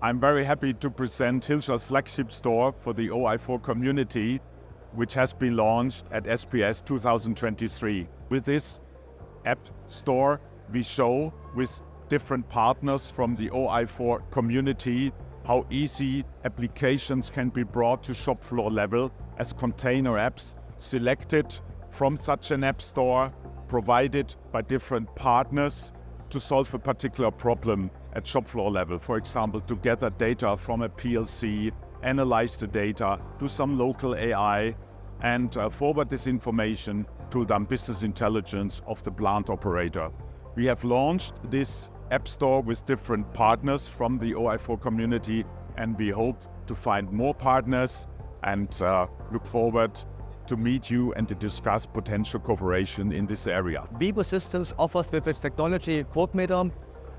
I'm very happy to present Hilscher's Flagship Store for the OI4 Community, which has been launched at SPS 2023. With this app store, we show with different partners from the OI4 community how easy applications can be brought to shop floor level as container apps selected from such an app store, provided by different partners to solve a particular problem at shop floor level. For example, to gather data from a PLC, analyze the data, do some local AI, and forward this information to the business intelligence of the plant operator. We have launched this app store with different partners from the OI4 community, and we hope to find more partners and look forward to meet you and to discuss potential cooperation in this area. Wibu-Systems offers with its technology CodeMeter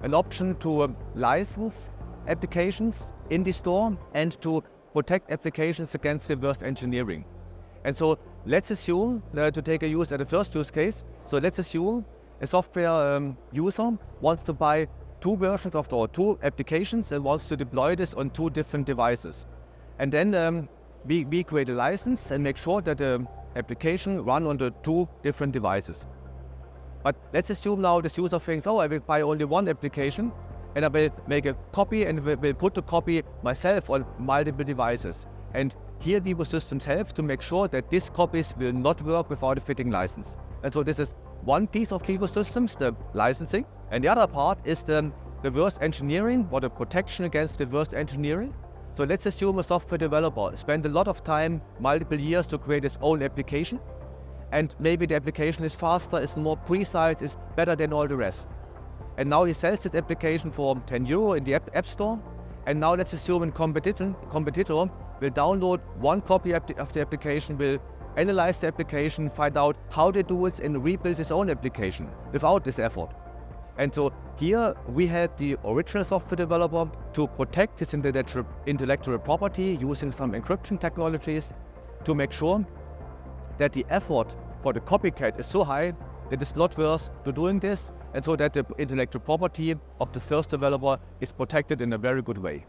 an option to license applications in the store and to protect applications against reverse engineering. And so let's assume, to take a use at the first use case, so let's assume a software user wants to buy two versions of or two applications and wants to deploy this on two different devices. And then we create a license and make sure that the application run on the two different devices. But let's assume now this user thinks, oh, I will buy only one application and I will make a copy and will put the copy myself on multiple devices. And here Wibu-Systems helps to make sure that these copies will not work without a fitting license. And so this is one piece of Wibu-Systems, the licensing. And the other part is the reverse engineering or the protection against reverse engineering. So let's assume a software developer spent a lot of time, multiple years, to create his own application. And maybe the application is faster, is more precise, is better than all the rest. And now he sells this application for €10 in the app store. And now let's assume a competitor will download one copy of the application, will analyze the application, find out how they do it, and rebuild his own application without this effort. And so here we help the original software developer to protect his intellectual property using some encryption technologies to make sure that the effort for the copycat is so high that it's not worth to doing this, and so that the intellectual property of the first developer is protected in a very good way.